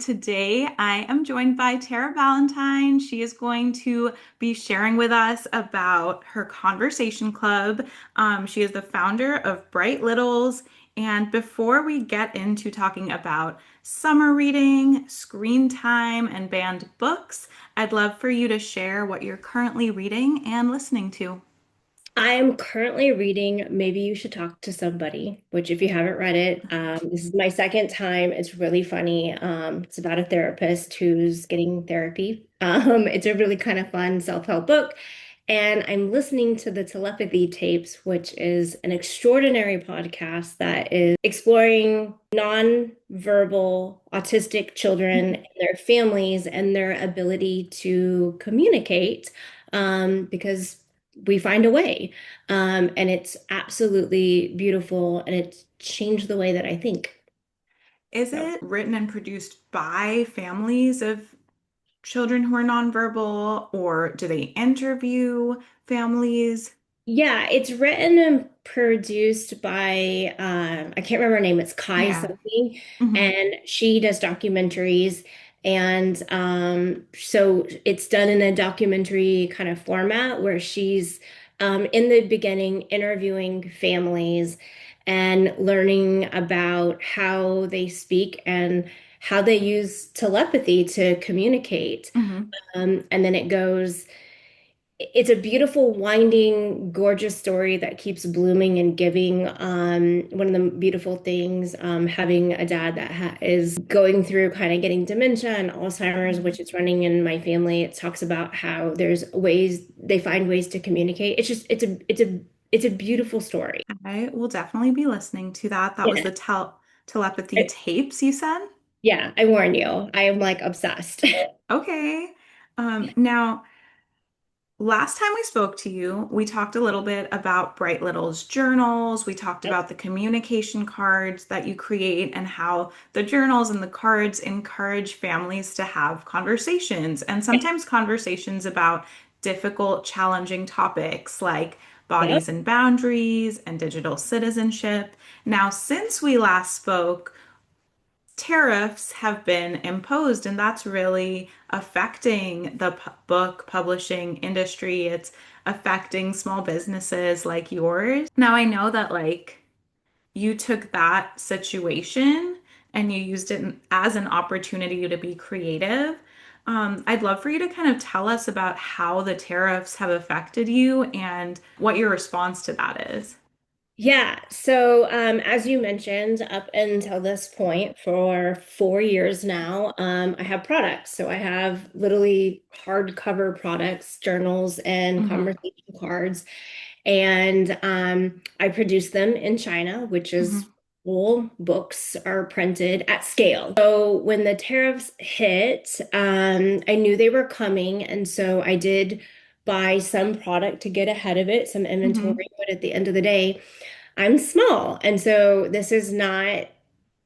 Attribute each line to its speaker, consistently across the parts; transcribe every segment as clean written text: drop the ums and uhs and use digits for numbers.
Speaker 1: Today, I am joined by Tara Valentine. She is going to be sharing with us about her conversation club. She is the founder of Bright Littles. And before we get into talking about summer reading, screen time, and banned books, I'd love for you to share what you're currently reading and listening to.
Speaker 2: I'm currently reading Maybe You Should Talk to Somebody, which if you haven't read it, this is my second time. It's really funny. It's about a therapist who's getting therapy. It's a really kind of fun self-help book. And I'm listening to the Telepathy Tapes, which is an extraordinary podcast that is exploring non-verbal autistic children and their families and their ability to communicate, because we find a way. And it's absolutely beautiful and it's changed the way that I think.
Speaker 1: Is
Speaker 2: So,
Speaker 1: it written and produced by families of children who are nonverbal, or do they interview families?
Speaker 2: yeah, it's written and produced by, I can't remember her name, it's Kai
Speaker 1: Yeah.
Speaker 2: something,
Speaker 1: Hmm.
Speaker 2: and she does documentaries. And so it's done in a documentary kind of format where she's in the beginning interviewing families and learning about how they speak and how they use telepathy to communicate.
Speaker 1: Hmm.
Speaker 2: And then it's a beautiful, winding, gorgeous story that keeps blooming and giving. One of the beautiful things, having a dad that is going through kind of getting dementia and Alzheimer's, which is running in my family. It talks about how there's ways they find ways to communicate. It's a beautiful story.
Speaker 1: I will definitely be listening to that. That was
Speaker 2: Yeah.
Speaker 1: the telepathy tapes you said?
Speaker 2: Yeah, I warn you. I am like obsessed.
Speaker 1: Okay. Now, last time we spoke to you, we talked a little bit about Bright Little's journals. We talked
Speaker 2: Yep.
Speaker 1: about the communication cards that you create and how the journals and the cards encourage families to have conversations, and sometimes conversations about difficult, challenging topics like
Speaker 2: Yep.
Speaker 1: bodies and boundaries and digital citizenship. Now, since we last spoke, tariffs have been imposed, and that's really affecting the book publishing industry. It's affecting small businesses like yours. Now, I know that you took that situation and you used it as an opportunity to be creative. I'd love for you to kind of tell us about how the tariffs have affected you and what your response to that is.
Speaker 2: Yeah, so as you mentioned, up until this point for 4 years now, I have products. So I have literally hardcover products, journals, and
Speaker 1: Hmm.
Speaker 2: conversation cards. And I produce them in China, which is
Speaker 1: Hmm.
Speaker 2: all books are printed at scale. So when the tariffs hit, I knew they were coming. And so I did buy some product to get ahead of it, some
Speaker 1: Hmm.
Speaker 2: inventory. But at the end of the day, I'm small. And so this is not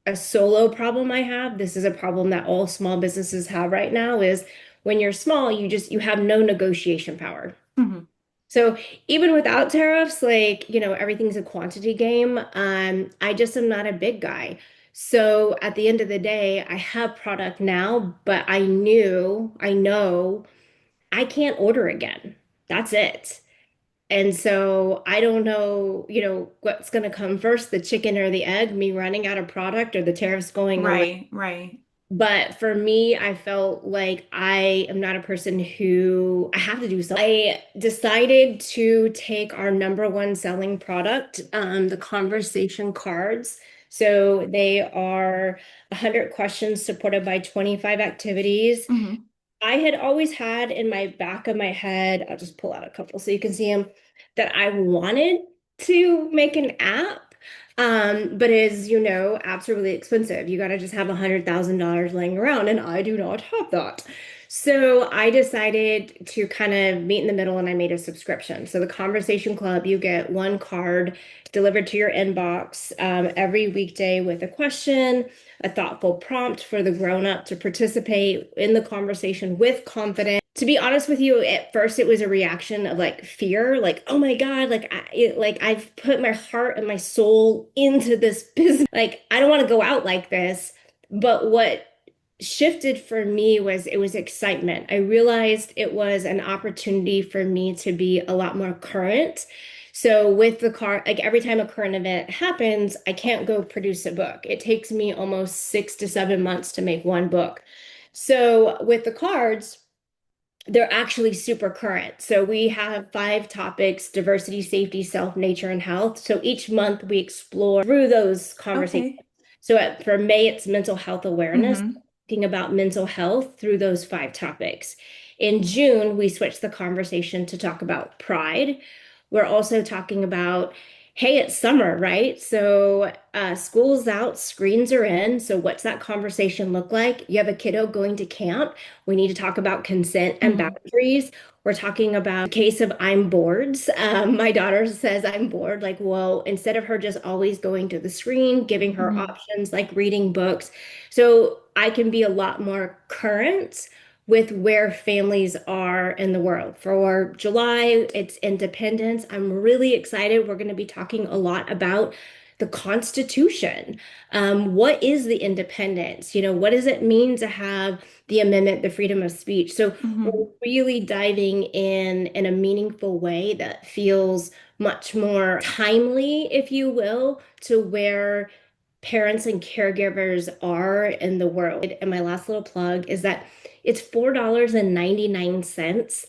Speaker 2: a solo problem I have. This is a problem that all small businesses have right now is when you're small, you have no negotiation power.
Speaker 1: Hmm.
Speaker 2: So even without tariffs, everything's a quantity game. I just am not a big guy. So at the end of the day, I have product now, but I know I can't order again. That's it. And so I don't know, what's going to come first, the chicken or the egg, me running out of product or the tariffs going away.
Speaker 1: Right, right.
Speaker 2: But for me, I felt like I am not a person who I have to do something. I decided to take our number one selling product, the conversation cards. So they are 100 questions supported by 25 activities.
Speaker 1: Hmm.
Speaker 2: I had always had in my back of my head, I'll just pull out a couple so you can see them, that I wanted to make an app. But as you know, apps are really expensive. You got to just have $100,000 laying around, and I do not have that. So I decided to kind of meet in the middle and I made a subscription. So the Conversation Club, you get one card delivered to your inbox every weekday with a question, a thoughtful prompt for the grown-up to participate in the conversation with confidence. To be honest with you, at first it was a reaction of like fear, like, oh my God, like I've put my heart and my soul into this business. Like, I don't want to go out like this. But what shifted for me was it was excitement. I realized it was an opportunity for me to be a lot more current. So with the car, like every time a current event happens, I can't go produce a book. It takes me almost 6 to 7 months to make one book. So with the cards, they're actually super current. So we have 5 topics: diversity, safety, self, nature, and health. So each month we explore through those conversations.
Speaker 1: Okay.
Speaker 2: So for May, it's mental health awareness,
Speaker 1: Mm-hmm.
Speaker 2: thinking about mental health through those 5 topics. In June, we switched the conversation to talk about pride. We're also talking about, hey, it's summer, right? So school's out, screens are in. So what's that conversation look like? You have a kiddo going to camp. We need to talk about consent and
Speaker 1: Mm-hmm.
Speaker 2: boundaries. We're talking about the case of I'm bored. My daughter says I'm bored. Like, well, instead of her just always going to the screen, giving her
Speaker 1: Mm-hmm.
Speaker 2: options like reading books. So I can be a lot more current with where families are in the world. For July, it's Independence. I'm really excited. We're going to be talking a lot about the Constitution. What is the independence? What does it mean to have the amendment, the freedom of speech? So we're
Speaker 1: Mm-hmm.
Speaker 2: really diving in a meaningful way that feels much more timely, if you will, to where parents and caregivers are in the world. And my last little plug is that it's $4.99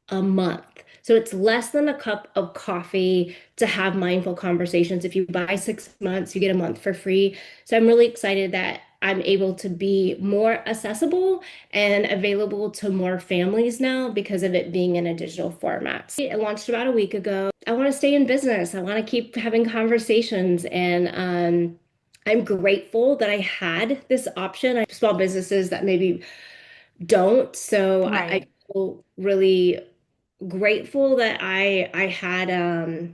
Speaker 2: a month. So it's less than a cup of coffee to have mindful conversations. If you buy 6 months, you get a month for free. So I'm really excited that I'm able to be more accessible and available to more families now because of it being in a digital format. It launched about a week ago. I want to stay in business. I want to keep having conversations, and I'm grateful that I had this option. I have small businesses that maybe don't. So I
Speaker 1: Right.
Speaker 2: feel really grateful that I had a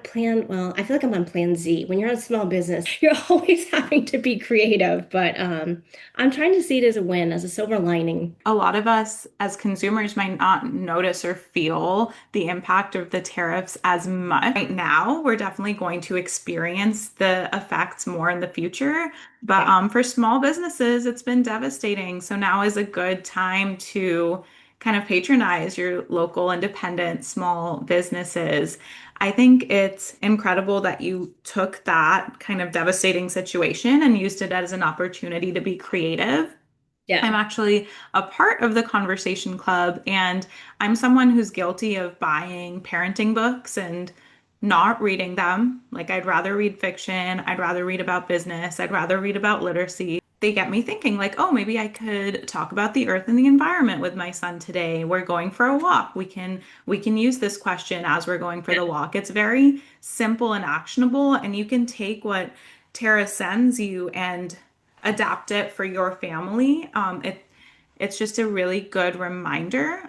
Speaker 2: plan. Well, I feel like I'm on plan Z. When you're on small business, you're always having to be creative, but I'm trying to see it as a win, as a silver lining.
Speaker 1: A lot of us as consumers might not notice or feel the impact of the tariffs as much. Right now, we're definitely going to experience the effects more in the future. But
Speaker 2: Yeah.
Speaker 1: for small businesses, it's been devastating. So now is a good time to kind of patronize your local independent small businesses. I think it's incredible that you took that kind of devastating situation and used it as an opportunity to be creative. I'm
Speaker 2: Yeah.
Speaker 1: actually a part of the Conversation Club, and I'm someone who's guilty of buying parenting books and not reading them. Like, I'd rather read fiction, I'd rather read about business, I'd rather read about literacy. They get me thinking, like, oh, maybe I could talk about the earth and the environment with my son today. We're going for a walk. We can use this question as we're going for the walk. It's very simple and actionable, and you can take what Tara sends you and adapt it for your family. It's just a really good reminder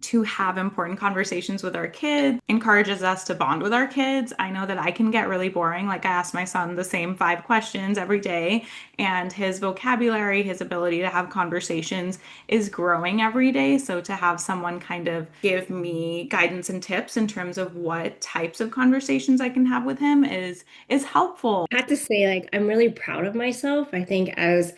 Speaker 1: to have important conversations with our kids, encourages us to bond with our kids. I know that I can get really boring. Like, I ask my son the same 5 questions every day, and his vocabulary, his ability to have conversations is growing every day. So to have someone kind of give me guidance and tips in terms of what types of conversations I can have with him is helpful.
Speaker 2: I have to say, like, I'm really proud of myself. I think as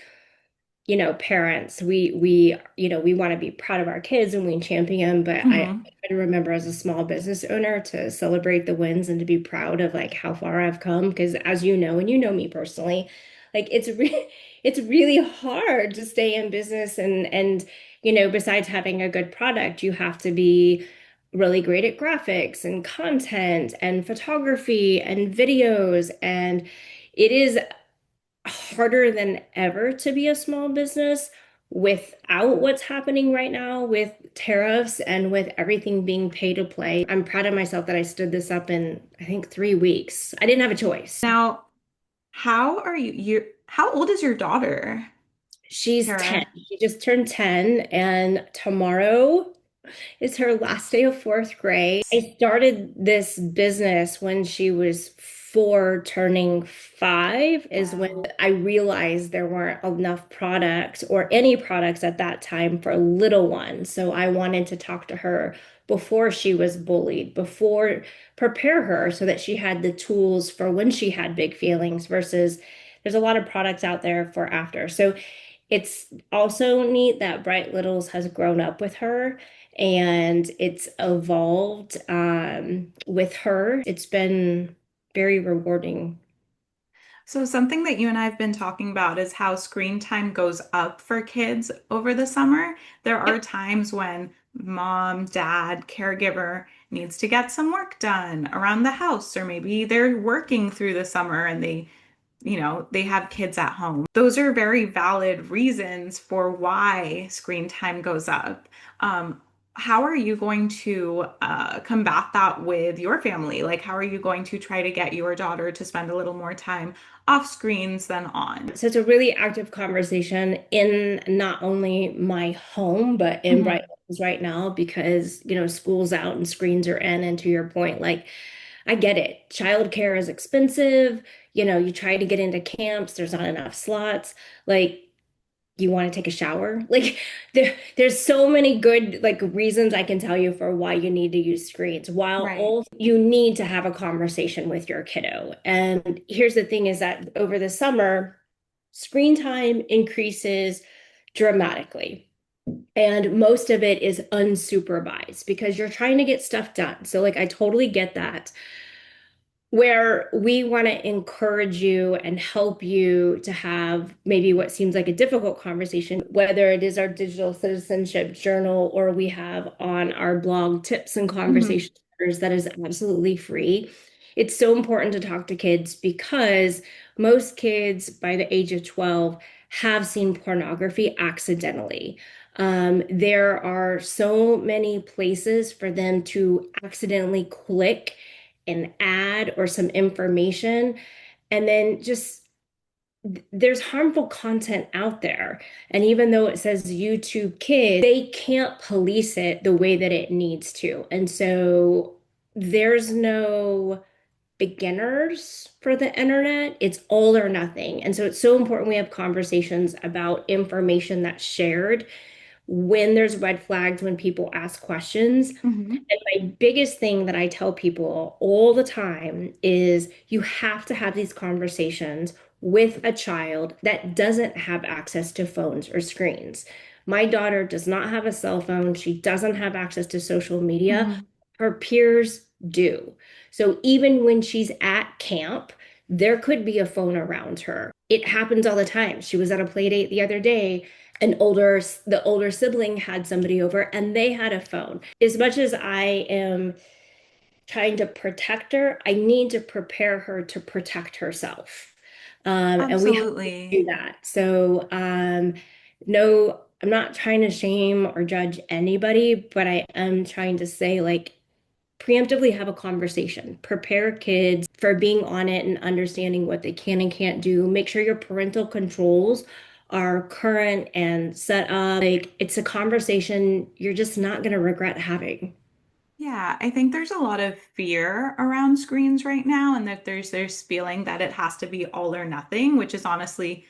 Speaker 2: parents, we want to be proud of our kids and we champion, but I
Speaker 1: Mhm.
Speaker 2: try to remember as a small business owner to celebrate the wins and to be proud of like how far I've come. Because as you know, and you know me personally, like it's really hard to stay in business and besides having a good product, you have to be really great at graphics and content and photography and videos, and it is harder than ever to be a small business without what's happening right now with tariffs and with everything being pay to play. I'm proud of myself that I stood this up in, I think, 3 weeks. I didn't have a choice.
Speaker 1: Now, how old is your daughter,
Speaker 2: She's 10.
Speaker 1: Tara?
Speaker 2: She just turned 10, and tomorrow it's her last day of fourth grade. I started this business when she was 4, turning 5, is when
Speaker 1: Wow.
Speaker 2: I realized there weren't enough products or any products at that time for little ones. So I wanted to talk to her before she was bullied, before prepare her so that she had the tools for when she had big feelings versus there's a lot of products out there for after. So It's also neat that Bright Littles has grown up with her and it's evolved with her. It's been very rewarding.
Speaker 1: So, something that you and I have been talking about is how screen time goes up for kids over the summer. There are
Speaker 2: Yep.
Speaker 1: times when mom, dad, caregiver needs to get some work done around the house, or maybe they're working through the summer and they have kids at home. Those are very valid reasons for why screen time goes up. Um, how are you going to combat that with your family? Like, how are you going to try to get your daughter to spend a little more time off screens than on?
Speaker 2: So it's a really active conversation in not only my home, but in Bright
Speaker 1: Mhm.
Speaker 2: Littles right now because, school's out and screens are in. And to your point, like, I get it. Childcare is expensive. You try to get into camps, there's not enough slots. Like, you want to take a shower? Like, there's so many good like reasons I can tell you for why you need to use screens, while
Speaker 1: Right.
Speaker 2: also you need to have a conversation with your kiddo. And here's the thing is that over the summer, screen time increases dramatically. And most of it is unsupervised because you're trying to get stuff done. So, like, I totally get that where we want to encourage you and help you to have maybe what seems like a difficult conversation, whether it is our digital citizenship journal or we have on our blog tips and
Speaker 1: Mhm.
Speaker 2: conversations that is absolutely free. It's so important to talk to kids because most kids by the age of 12 have seen pornography accidentally. There are so many places for them to accidentally click an ad or some information and then just there's harmful content out there. And even though it says YouTube Kids, they can't police it the way that it needs to. And so there's no beginners for the internet. It's all or nothing. And so it's so important we have conversations about information that's shared when there's red flags, when people ask questions.
Speaker 1: Mhm.
Speaker 2: And my biggest thing that I tell people all the time is you have to have these conversations with a child that doesn't have access to phones or screens. My daughter does not have a cell phone. She doesn't have access to social media.
Speaker 1: Mhm.
Speaker 2: Her peers do. So even when she's at camp, there could be a phone around her. It happens all the time. She was at a play date the other day, the older sibling had somebody over and they had a phone. As much as I am trying to protect her, I need to prepare her to protect herself. And we have to do
Speaker 1: Absolutely.
Speaker 2: that. So, no, I'm not trying to shame or judge anybody, but I am trying to say, like, preemptively have a conversation. Prepare kids for being on it and understanding what they can and can't do. Make sure your parental controls are current and set up. Like, it's a conversation you're just not going to regret having.
Speaker 1: Yeah, I think there's a lot of fear around screens right now, and that there's feeling that it has to be all or nothing, which is honestly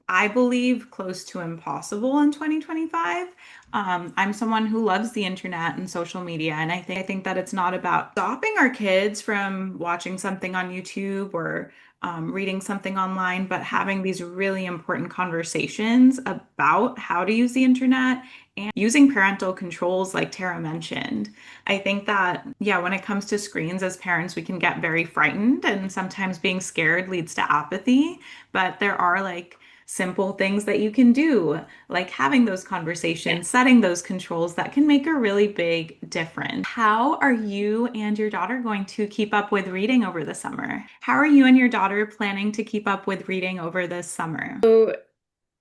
Speaker 1: I believe close to impossible in 2025. I'm someone who loves the internet and social media, and I think that it's not about stopping our kids from watching something on YouTube or reading something online, but having these really important conversations about how to use the internet and using parental controls, like Tara mentioned. I think that, yeah, when it comes to screens as parents, we can get very frightened, and sometimes being scared leads to apathy. But there are like simple things that you can do, like having those
Speaker 2: Yeah.
Speaker 1: conversations, setting those controls that can make a really big difference. How are you and your daughter going to keep up with reading over the summer? How are you and your daughter planning to keep up with reading over this summer?
Speaker 2: So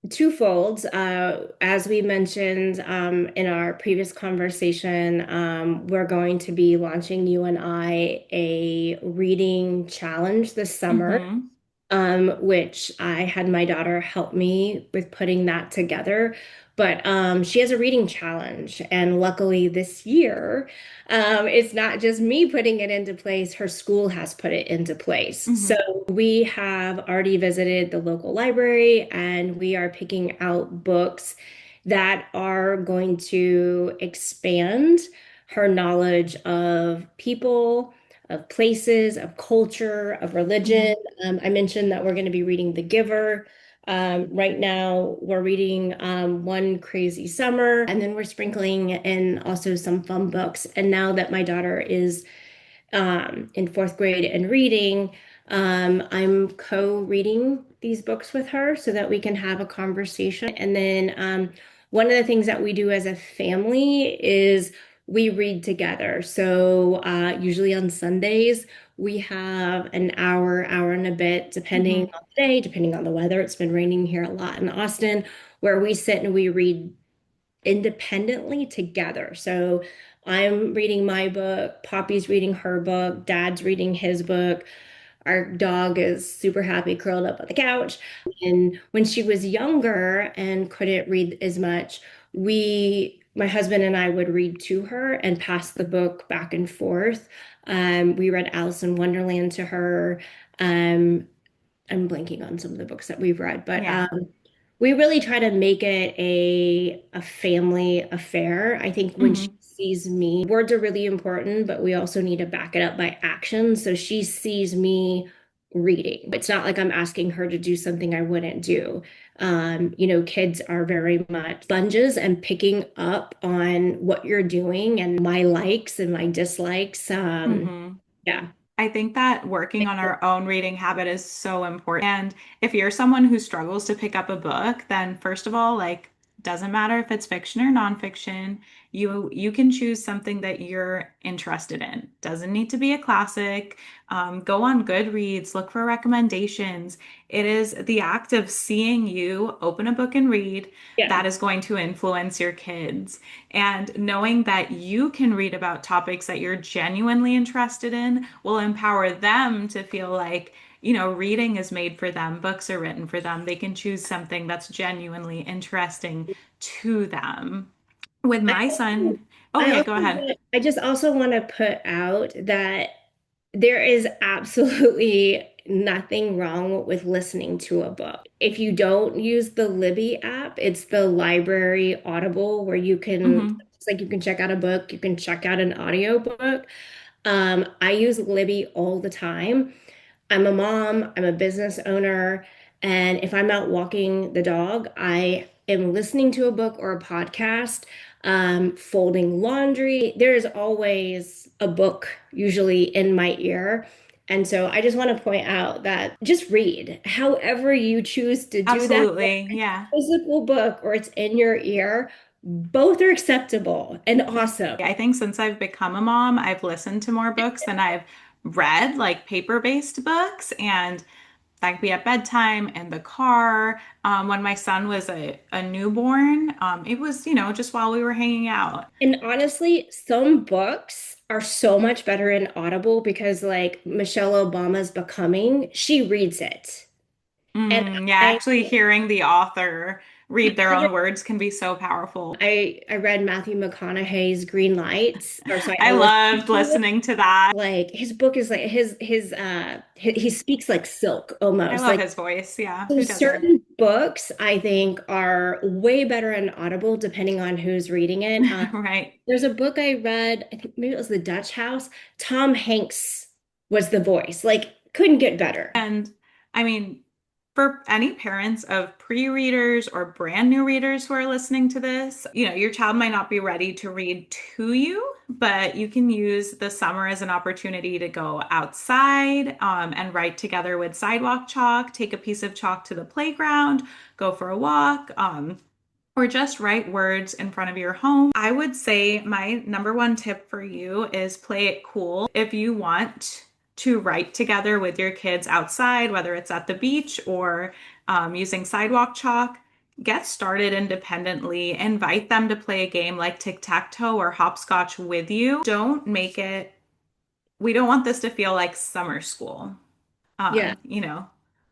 Speaker 2: twofold. As we mentioned in our previous conversation, we're going to be launching you and I a reading challenge this summer.
Speaker 1: Mm-hmm.
Speaker 2: Which I had my daughter help me with putting that together. But she has a reading challenge, and luckily this year, it's not just me putting it into place, her school has put it into place. So
Speaker 1: Mm-hmm.
Speaker 2: we have already visited the local library and we are picking out books that are going to expand her knowledge of people, of places, of culture, of religion.
Speaker 1: Mm-hmm.
Speaker 2: I mentioned that we're going to be reading The Giver. Right now, we're reading One Crazy Summer, and then we're sprinkling in also some fun books. And now that my daughter is in fourth grade and reading, I'm co-reading these books with her so that we can have a conversation. And then one of the things that we do as a family is we read together. So usually on Sundays, we have an hour, hour and a bit, depending
Speaker 1: Hmm.
Speaker 2: on the day, depending on the weather. It's been raining here a lot in Austin, where we sit and we read independently together. So I'm reading my book, Poppy's reading her book, Dad's reading his book. Our dog is super happy curled up on the couch. And when she was younger and couldn't read as much, my husband and I would read to her and pass the book back and forth. We read Alice in Wonderland to her. Um, I'm blanking on some of the books that we've read, but
Speaker 1: Yeah.
Speaker 2: we really try to make it a family affair. I think when she
Speaker 1: Hmm.
Speaker 2: sees me, words are really important, but we also need to back it up by action. So she sees me reading. It's not like I'm asking her to do something I wouldn't do. Kids are very much sponges and picking up on what you're doing and my likes and my dislikes.
Speaker 1: Hmm.
Speaker 2: Yeah.
Speaker 1: I think that working on our own reading habit is so important. And if you're someone who struggles to pick up a book, then first of all, like, doesn't matter if it's fiction or nonfiction, you can choose something that you're interested in. Doesn't need to be a classic. Go on Goodreads, look for recommendations. It is the act of seeing you open a book and read
Speaker 2: Yeah.
Speaker 1: that is going to influence your kids. And knowing that you can read about topics that you're genuinely interested in will empower them to feel like, reading is made for them, books are written for them. They can choose something that's genuinely interesting to them. With
Speaker 2: I
Speaker 1: my
Speaker 2: also,
Speaker 1: son, oh, yeah, go ahead.
Speaker 2: I just also want to put out that there is absolutely nothing wrong with listening to a book. If you don't use the Libby app, it's the library Audible where
Speaker 1: Hmm.
Speaker 2: it's like you can check out a book, you can check out an audiobook. I use Libby all the time. I'm a mom, I'm a business owner, and if I'm out walking the dog, I am listening to a book or a podcast, folding laundry. There's always a book usually in my ear. And so I just want to point out that just read however you choose to do that.
Speaker 1: Absolutely. Yeah.
Speaker 2: Physical book or it's in your ear, both are acceptable and awesome.
Speaker 1: I think since I've become a mom, I've listened to more books than I've read, like paper-based books. And that could be at bedtime, in the car. When my son was a newborn, it was, just while we were hanging out.
Speaker 2: And honestly, some books are so much better in Audible because, like Michelle Obama's Becoming, she reads it. And
Speaker 1: Yeah,
Speaker 2: I,
Speaker 1: actually hearing the author read their own words can be so powerful.
Speaker 2: I read Matthew McConaughey's Green Lights, or sorry,
Speaker 1: I
Speaker 2: I listened to
Speaker 1: loved
Speaker 2: it.
Speaker 1: listening to that.
Speaker 2: Like his book is like he speaks like silk
Speaker 1: I
Speaker 2: almost.
Speaker 1: love
Speaker 2: Like
Speaker 1: his voice. Yeah,
Speaker 2: so
Speaker 1: who doesn't?
Speaker 2: certain books I think are way better in Audible depending on who's reading it.
Speaker 1: Right.
Speaker 2: There's a book I read, I think maybe it was The Dutch House. Tom Hanks was the voice. Like, couldn't get better.
Speaker 1: And I mean, for any parents of pre-readers or brand new readers who are listening to this, your child might not be ready to read to you, but you can use the summer as an opportunity to go outside, and write together with sidewalk chalk, take a piece of chalk to the playground, go for a walk, or just write words in front of your home. I would say my number one tip for you is play it cool. If you want to write together with your kids outside, whether it's at the beach or using sidewalk chalk, get started independently. Invite them to play a game like tic-tac-toe or hopscotch with you. We don't want this to feel like summer school.
Speaker 2: Yeah.
Speaker 1: Um, you know,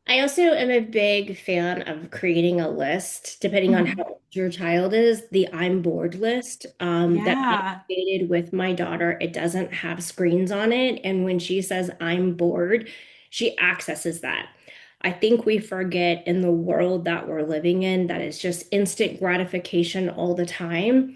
Speaker 2: I also am a big fan of creating a list, depending on how
Speaker 1: mhm.
Speaker 2: old your child is, the I'm bored list that I
Speaker 1: Yeah.
Speaker 2: created with my daughter. It doesn't have screens on it. And when she says I'm bored, she accesses that. I think we forget in the world that we're living in that it's just instant gratification all the time.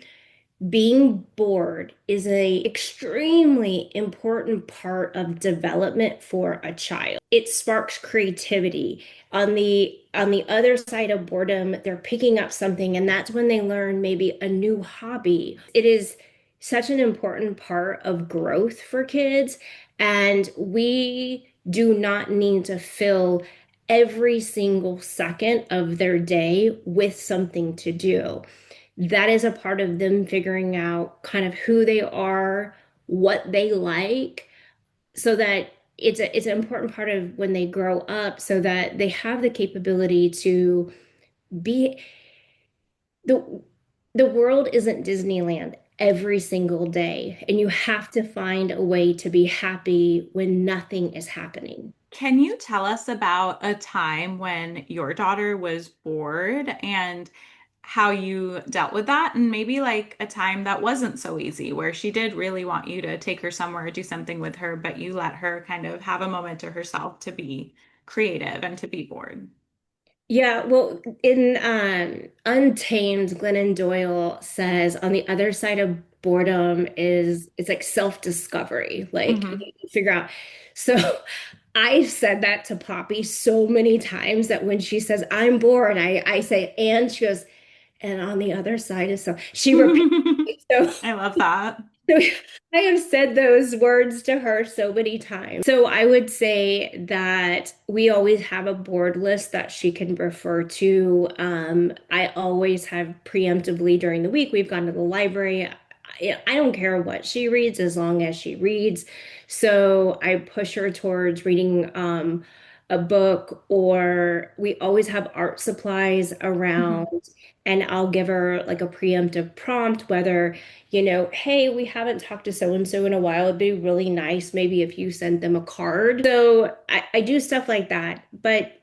Speaker 2: being bored is a extremely important part of development for a child. It sparks creativity. On the other side of boredom, they're picking up something, and that's when they learn maybe a new hobby. It is such an important part of growth for kids, and we do not need to fill every single second of their day with something to do. That is a part of them figuring out kind of who they are, what they like, so that it's an important part of when they grow up so that they have the capability to be the the world isn't Disneyland every single day, and you have to find a way to be happy when nothing is happening.
Speaker 1: Can you tell us about a time when your daughter was bored and how you dealt with that? And maybe like a time that wasn't so easy, where she did really want you to take her somewhere, do something with her, but you let her kind of have a moment to herself to be creative and to be bored.
Speaker 2: Yeah, well, in Untamed, Glennon Doyle says on the other side of boredom is it's like self-discovery. Like
Speaker 1: Hmm.
Speaker 2: you figure out. So I've said that to Poppy so many times that when she says I'm bored, I say and she goes, and on the other side is so she repeats. So
Speaker 1: I love that.
Speaker 2: so I have said those words to her so many times. So I would say that we always have a board list that she can refer to. I always have preemptively during the week, we've gone to the library. I don't care what she reads as long as she reads. So I push her towards reading a book, or we always have art supplies around,
Speaker 1: Mhm.
Speaker 2: and I'll give her like a preemptive prompt, whether hey, we haven't talked to so and so in a while. It'd be really nice maybe if you sent them a card. So I do stuff like that. But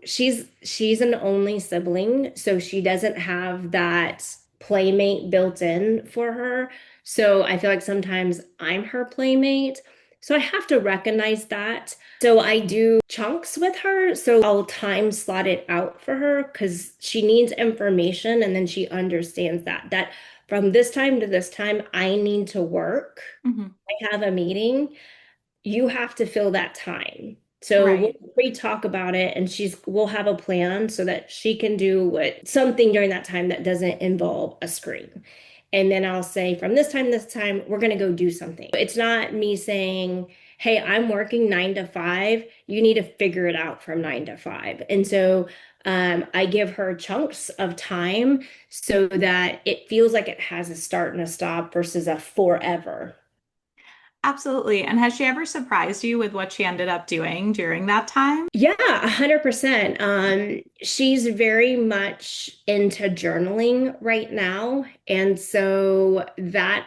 Speaker 2: she's an only sibling, so she doesn't have that playmate built in for her. So I feel like sometimes I'm her playmate. So I have to recognize that. So I do chunks with her. So I'll time slot it out for her because she needs information and then she understands that from this time to this time, I need to work.
Speaker 1: Mhm.
Speaker 2: I have a meeting. You have to fill that time. So we'll
Speaker 1: Right.
Speaker 2: pre-talk about it and we'll have a plan so that she can do something during that time that doesn't involve a screen. And then I'll say from this time, we're going to go do something. It's not me saying, hey, I'm working 9 to 5. You need to figure it out from 9 to 5. And so I give her chunks of time so that it feels like it has a start and a stop versus a forever.
Speaker 1: Absolutely. And has she ever surprised you with what she ended up doing during that time?
Speaker 2: Yeah, 100%. She's very much into journaling right now. And so that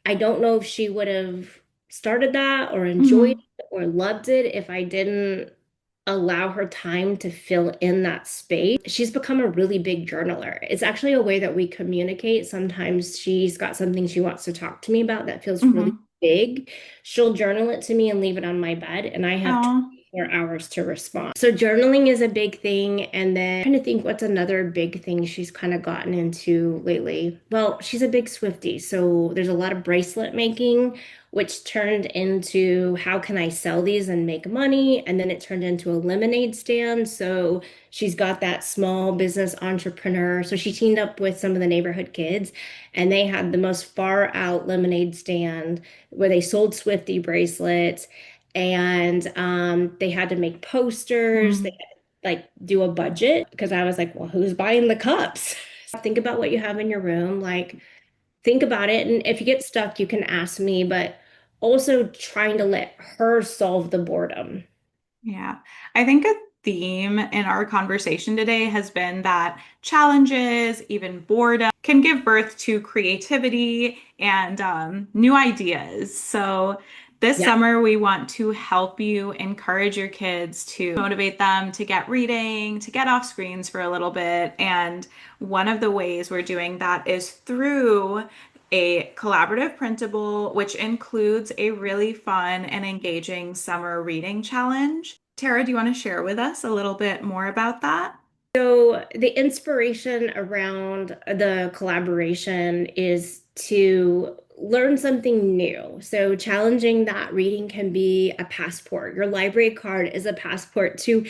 Speaker 2: I don't know if she would have started that or enjoyed
Speaker 1: Mhm.
Speaker 2: it or loved it if I didn't allow her time to fill in that space. She's become a really big journaler. It's actually a way that we communicate. Sometimes she's got something she wants to talk to me about that feels really
Speaker 1: Mhm.
Speaker 2: big. She'll journal it to me and leave it on my bed, and I have
Speaker 1: Oh,
Speaker 2: 4 hours to respond. So journaling is a big thing. And then I'm trying to think what's another big thing she's kind of gotten into lately. Well, she's a big Swiftie, so there's a lot of bracelet making, which turned into how can I sell these and make money? And then it turned into a lemonade stand. So she's got that small business entrepreneur. So she teamed up with some of the neighborhood kids and they had the most far out lemonade stand where they sold Swiftie bracelets and they had to make posters. They
Speaker 1: mm,
Speaker 2: had to like do a budget because I was like, well, who's buying the cups? Think about what you have in your room. Like, think about it. And if you get stuck, you can ask me, but also trying to let her solve the boredom.
Speaker 1: yeah. I think a theme in our conversation today has been that challenges, even boredom, can give birth to creativity and new ideas. So, this
Speaker 2: Yeah.
Speaker 1: summer, we want to help you encourage your kids to motivate them to get reading, to get off screens for a little bit. And one of the ways we're doing that is through a collaborative printable, which includes a really fun and engaging summer reading challenge. Tara, do you want to share with us a little bit more about that?
Speaker 2: So the inspiration around the collaboration is to learn something new. So challenging that reading can be a passport. Your library card is a passport to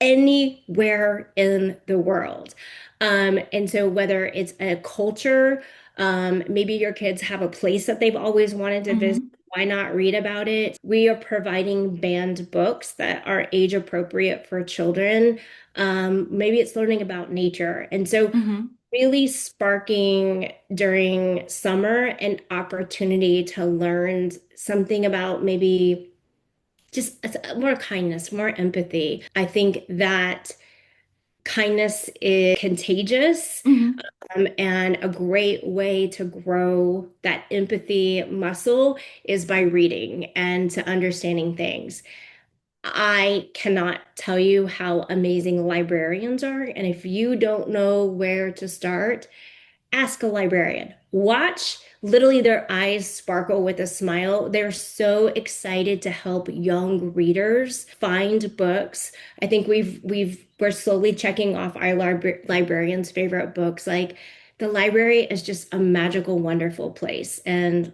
Speaker 2: anywhere in the world. And so whether it's a culture, maybe your kids have a place that they've always wanted to visit.
Speaker 1: Hmm.
Speaker 2: Why not read about it? We are providing banned books that are age appropriate for children. Maybe it's learning about nature. And so
Speaker 1: Hmm.
Speaker 2: really sparking during summer an opportunity to learn something about maybe just more kindness, more empathy. I think that kindness is contagious,
Speaker 1: Hmm.
Speaker 2: and a great way to grow that empathy muscle is by reading and to understanding things. I cannot tell you how amazing librarians are. And if you don't know where to start, ask a librarian. Watch literally their eyes sparkle with a smile. They're so excited to help young readers find books. I think we're slowly checking off our librarians' favorite books. Like the library is just a magical, wonderful place, and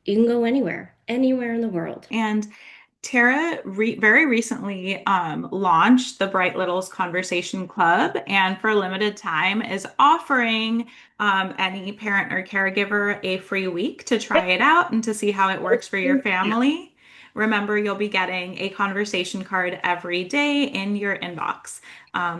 Speaker 2: you can go anywhere, anywhere in the world.
Speaker 1: And Tara very recently launched the Bright Littles Conversation Club, and for a limited time is offering any parent or caregiver a free week to try it out and to see how it works for your family. Remember, you'll be getting a conversation card every day in your inbox.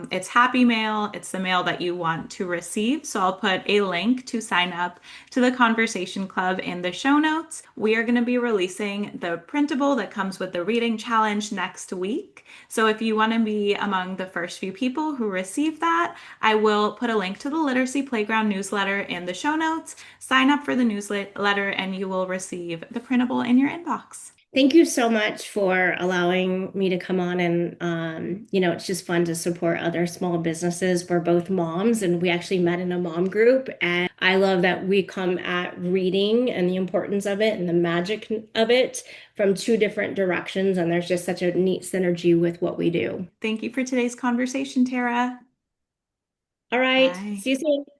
Speaker 1: It's happy mail, it's the mail that you want to receive. So I'll put a link to sign up to the Conversation Club in the show notes. We are going to be releasing the printable that comes with the reading challenge next week. So if you want to be among the first few people who receive that, I will put a link to the Literacy Playground newsletter in the show notes. Sign up for the newsletter and you will receive the printable in your inbox.
Speaker 2: Thank you so much for allowing me to come on and it's just fun to support other small businesses. We're both moms and we actually met in a mom group and I love that we come at reading and the importance of it and the magic of it from two different directions and there's just such a neat synergy with what we do.
Speaker 1: Thank you for today's conversation, Tara.
Speaker 2: All right,
Speaker 1: Bye.
Speaker 2: see you soon.